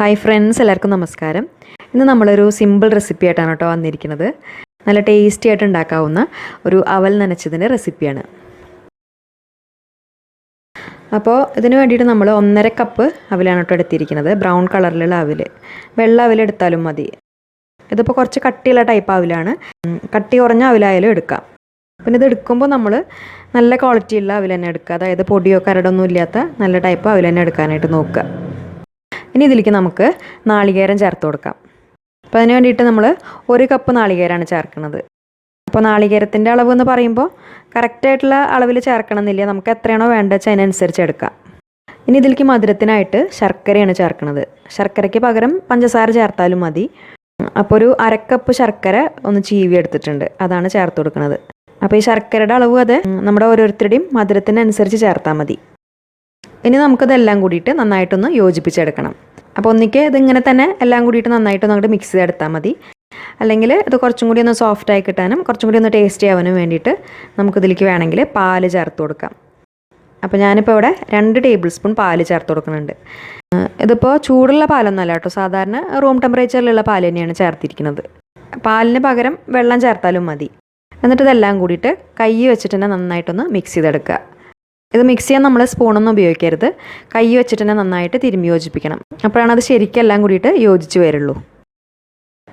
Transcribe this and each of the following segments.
Hi friends, എല്ലാവർക്കും നമസ്കാരം. ഇന്ന് നമ്മളൊരു സിമ്പിൾ റെസിപ്പി ആയിട്ടാണ് കേട്ടോ വന്നിരിക്കുന്നത്. നല്ല ടേസ്റ്റി ആയിട്ട് ഉണ്ടാക്കാവുന്ന ഒരു അവൽ നനച്ചതിൻ്റെ റെസിപ്പിയാണ്. അപ്പോൾ ഇതിന് വേണ്ടിയിട്ട് നമ്മൾ 1.5 കപ്പ് അവിലാണ് കേട്ടോ എടുത്തിരിക്കുന്നത്. ബ്രൗൺ കളറിലുള്ള അവിൽ, വെള്ള അവിൽ എടുത്താലും മതി. ഇതിപ്പോൾ കുറച്ച് കട്ടിയുള്ള ടൈപ്പ് അവിലാണ്, കട്ടി കുറഞ്ഞ അവിലായാലും എടുക്കാം. പിന്നെ ഇത് എടുക്കുമ്പോൾ നമ്മൾ നല്ല ക്വാളിറ്റിയുള്ള അവിൽ തന്നെ എടുക്കുക, അതായത് പൊടിയോ കരടൊന്നും ഇല്ലാത്ത നല്ല ടൈപ്പ് അവിൽ തന്നെ എടുക്കാനായിട്ട് നോക്കുക. ഇനി ഇതിലേക്ക് നമുക്ക് നാളികേരം ചേർത്ത് കൊടുക്കാം. അപ്പോൾ അതിന് വേണ്ടിയിട്ട് നമ്മൾ 1 കപ്പ് നാളികേരമാണ് ചേർക്കുന്നത്. അപ്പോൾ നാളികേരത്തിൻ്റെ അളവ് എന്ന് പറയുമ്പോൾ കറക്റ്റായിട്ടുള്ള അളവിൽ ചേർക്കണമെന്നില്ല, നമുക്ക് എത്രയാണോ വേണ്ടത് വെച്ചാൽ അതിനനുസരിച്ച് എടുക്കാം. ഇനി ഇതിലേക്ക് മധുരത്തിനായിട്ട് ശർക്കരയാണ് ചേർക്കുന്നത്. ശർക്കരയ്ക്ക് പകരം പഞ്ചസാര ചേർത്താലും മതി. അപ്പോൾ ഒരു 1/2 കപ്പ് ശർക്കര ഒന്ന് ചീവി എടുത്തിട്ടുണ്ട്, അതാണ് ചേർത്ത് കൊടുക്കുന്നത്. അപ്പോൾ ഈ ശർക്കരയുടെ അളവ് അത് നമ്മുടെ ഓരോരുത്തരുടെയും മധുരത്തിനനുസരിച്ച് ചേർത്താൽ മതി. ഇനി നമുക്കതെല്ലാം കൂടിയിട്ട് നന്നായിട്ടൊന്ന് യോജിപ്പിച്ചെടുക്കണം. അപ്പോൾ ഒന്നിക്ക് ഇതിങ്ങനെ തന്നെ എല്ലാം കൂടിയിട്ട് നന്നായിട്ടൊന്ന് അങ്ങോട്ട് മിക്സ് ചെയ്തെടുത്താൽ മതി. അല്ലെങ്കിൽ ഇത് കുറച്ചും കൂടി ഒന്ന് സോഫ്റ്റായി കിട്ടാനും കുറച്ചും കൂടി ഒന്ന് ടേസ്റ്റി ആവാനും വേണ്ടിയിട്ട് നമുക്കിതിലേക്ക് വേണമെങ്കിൽ പാല് ചേർത്ത് കൊടുക്കാം. അപ്പോൾ ഞാനിപ്പോൾ ഇവിടെ 2 ടേബിൾ സ്പൂൺ പാല് ചേർത്ത് കൊടുക്കുന്നുണ്ട്. ഇതിപ്പോൾ ചൂടുള്ള പാലൊന്നുമല്ല കേട്ടോ, സാധാരണ റൂം ടെമ്പറേച്ചറിലുള്ള പാൽ തന്നെയാണ് ചേർത്തിരിക്കുന്നത്. പാലിന് പകരം വെള്ളം ചേർത്താലും മതി. എന്നിട്ട് ഇതെല്ലാം കൂടിയിട്ട് കൈ വെച്ചിട്ട് തന്നെ നന്നായിട്ടൊന്ന് മിക്സ് ചെയ്തെടുക്കുക. ഇത് മിക്സ് ചെയ്യാൻ നമ്മൾ സ്പൂണൊന്നും ഉപയോഗിക്കരുത്, കൈ വെച്ചിട്ട് തന്നെ നന്നായിട്ട് തിരുമ്മി യോജിപ്പിക്കണം. അപ്പോഴാണ് അത് ശരിക്കും എല്ലാം കൂടിയിട്ട് യോജിച്ച് വരുള്ളൂ.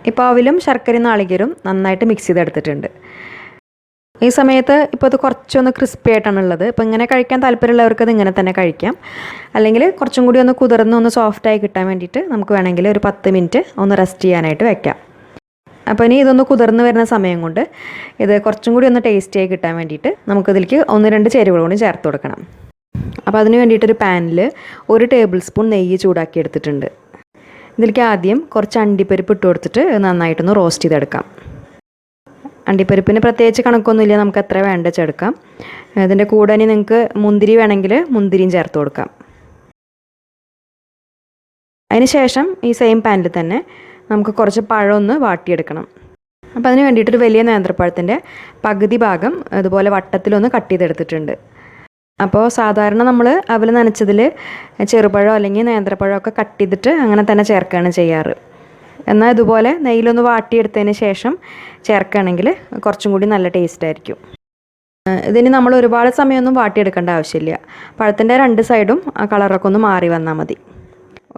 ഇപ്പോൾ അവിലും ശർക്കരയും നാളികേരവും നന്നായിട്ട് മിക്സ് ചെയ്തെടുത്തിട്ടുണ്ട്. ഈ സമയത്ത് ഇപ്പോൾ ഇത് കുറച്ചൊന്ന് ക്രിസ്പി ആയിട്ടാണുള്ളത്. ഇപ്പോൾ ഇങ്ങനെ കഴിക്കാൻ താല്പര്യമുള്ളവർക്ക് അത് ഇങ്ങനെ തന്നെ കഴിക്കാം. അല്ലെങ്കിൽ കുറച്ചും കൂടി ഒന്ന് കുതിർന്ന് ഒന്ന് സോഫ്റ്റായി കിട്ടാൻ വേണ്ടിയിട്ട് നമുക്ക് വേണമെങ്കിൽ ഒരു 10 മിനിറ്റ് ഒന്ന് റെസ്റ്റ് ചെയ്യാനായിട്ട് വെക്കാം. അപ്പോൾ ഇനി ഇതൊന്ന് കുതിർന്ന് വരുന്ന സമയം കൊണ്ട് ഇത് കുറച്ചും കൂടി ഒന്ന് ടേസ്റ്റിയായി കിട്ടാൻ വേണ്ടിയിട്ട് നമുക്കിതിലേക്ക് 1-2 ചേരുവകൾ കൂടി ചേർത്ത് കൊടുക്കണം. അപ്പോൾ അതിന് വേണ്ടിയിട്ടൊരു പാനിൽ 1 ടേബിൾ സ്പൂൺ നെയ്യ് ചൂടാക്കി എടുത്തിട്ടുണ്ട്. ഇതിലേക്ക് ആദ്യം കുറച്ച് അണ്ടിപ്പരിപ്പ് ഇട്ട് കൊടുത്തിട്ട് നന്നായിട്ടൊന്ന് റോസ്റ്റ് ചെയ്തെടുക്കാം. അണ്ടിപ്പരിപ്പിന് പ്രത്യേകിച്ച് കണക്കൊന്നുമില്ല, നമുക്ക് എത്ര വേണ്ട വെച്ചെടുക്കാം. ഇതിൻ്റെ കൂടെ ഇനി നിങ്ങൾക്ക് മുന്തിരി വേണമെങ്കിൽ മുന്തിരിയും ചേർത്ത് കൊടുക്കാം. അതിന് ശേഷം ഈ സെയിം പാനിൽ തന്നെ നമുക്ക് കുറച്ച് പഴം ഒന്ന് വാട്ടിയെടുക്കണം. അപ്പോൾ അതിന് വേണ്ടിയിട്ടൊരു വലിയ നേന്ത്രപ്പഴത്തിൻ്റെ പകുതി ഭാഗം അതുപോലെ വട്ടത്തിലൊന്ന് കട്ട് ചെയ്തെടുത്തിട്ടുണ്ട്. അപ്പോൾ സാധാരണ നമ്മൾ അവൽ നനച്ചതിൽ ചെറുപഴം അല്ലെങ്കിൽ നേന്ത്രപ്പഴമൊക്കെ കട്ട് ചെയ്തിട്ട് അങ്ങനെ തന്നെ ചേർക്കുകയാണ് ചെയ്യാറ്. എന്നാൽ ഇതുപോലെ നെയ്യിലൊന്ന് വാട്ടിയെടുത്തതിന് ശേഷം ചേർക്കുകയാണെങ്കിൽ കുറച്ചും കൂടി നല്ല ടേസ്റ്റ് ആയിരിക്കും. ഇതിന് നമ്മൾ ഒരുപാട് സമയമൊന്നും വാട്ടിയെടുക്കേണ്ട ആവശ്യമില്ല. പഴത്തിൻ്റെ 2 സൈഡും ആ കളറൊക്കെ ഒന്ന് മാറി വന്നാൽ മതി.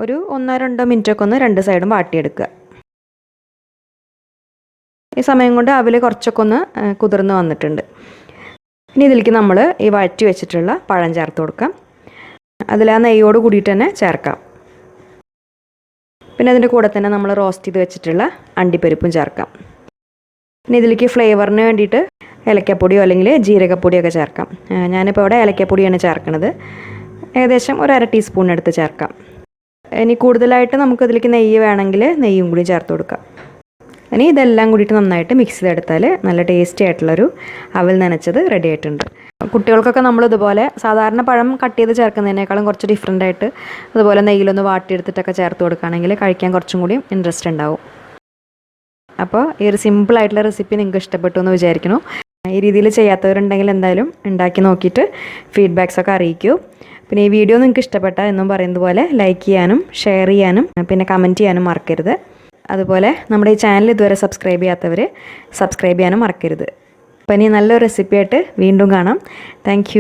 ഒരു 1-2 മിനിറ്റൊക്കെ ഒന്ന് 2 സൈഡും വാട്ടിയെടുക്കുക. ഈ സമയം കൊണ്ട് അവൽ കുറച്ചൊക്കെ ഒന്ന് കുതിർന്ന് വന്നിട്ടുണ്ട്. ഇനി ഇതിലേക്ക് നമ്മൾ ഈ വഴറ്റി വെച്ചിട്ടുള്ള പഴം ചേർത്ത് കൊടുക്കാം. അതിൽ ആ നെയ്യോട് കൂടിയിട്ട് തന്നെ ചേർക്കാം. പിന്നെ അതിൻ്റെ കൂടെ തന്നെ നമ്മൾ റോസ്റ്റ് ചെയ്ത് വെച്ചിട്ടുള്ള അണ്ടിപ്പരിപ്പും ചേർക്കാം. ഇനി ഇതിലേക്ക് ഫ്ലേവറിന് വേണ്ടിയിട്ട് ഏലക്കപ്പൊടിയോ അല്ലെങ്കിൽ ജീരകപ്പൊടിയൊക്കെ ചേർക്കാം. ഞാനിപ്പോൾ ഇവിടെ ഏലക്കപ്പൊടിയാണ് ചേർക്കുന്നത്. ഏകദേശം ഒരു 1/2 ടീസ്പൂൺ എടുത്ത് ചേർക്കാം. ഇനി കൂടുതലായിട്ട് നമുക്കിതിലേക്ക് നെയ്യ് വേണമെങ്കിൽ നെയ്യും കൂടി ചേർത്ത് കൊടുക്കാം. ഇനി ഇതെല്ലാം കൂടിയിട്ട് നന്നായിട്ട് മിക്സ് ചെയ്തെടുത്താൽ നല്ല ടേസ്റ്റി ആയിട്ടുള്ളൊരു അവൽ നനച്ചത് റെഡി ആയിട്ടുണ്ട്. കുട്ടികൾക്കൊക്കെ നമ്മളിതുപോലെ സാധാരണ പഴം കട്ട് ചെയ്ത് ചേർക്കുന്നതിനേക്കാളും കുറച്ച് ഡിഫറെൻ്റ് ആയിട്ട് അതുപോലെ നെയ്യിലൊന്ന് വാട്ടിയെടുത്തിട്ടൊക്കെ ചേർത്ത് കൊടുക്കുകയാണെങ്കിൽ കഴിക്കാൻ കുറച്ചും കൂടി ഇൻട്രസ്റ്റ് ഉണ്ടാവും. അപ്പോൾ ഈ ഒരു സിമ്പിളായിട്ടുള്ള റെസിപ്പി നിങ്ങൾക്ക് ഇഷ്ടപ്പെട്ടു എന്ന് വിചാരിക്കുന്നു. ഈ രീതിയിൽ ചെയ്യാത്തവരുണ്ടെങ്കിൽ എന്തായാലും ഉണ്ടാക്കി നോക്കിയിട്ട് ഫീഡ്ബാക്സൊക്കെ അറിയിക്കൂ. പിന്നെ ഈ വീഡിയോ നിങ്ങൾക്ക് ഇഷ്ടപ്പെട്ടാൽ എന്നും പറയുന്നത് പോലെ ലൈക്ക് ചെയ്യാനും ഷെയർ ചെയ്യാനും പിന്നെ കമൻറ്റ് ചെയ്യാനും മറക്കരുത്. അതുപോലെ നമ്മുടെ ഈ ചാനൽ ഇതുവരെ സബ്സ്ക്രൈബ് ചെയ്യാത്തവർ സബ്സ്ക്രൈബ് ചെയ്യാനും മറക്കരുത്. അപ്പോൾ ഇനി നല്ലൊരു റെസിപ്പിയായിട്ട് വീണ്ടും കാണാം. താങ്ക്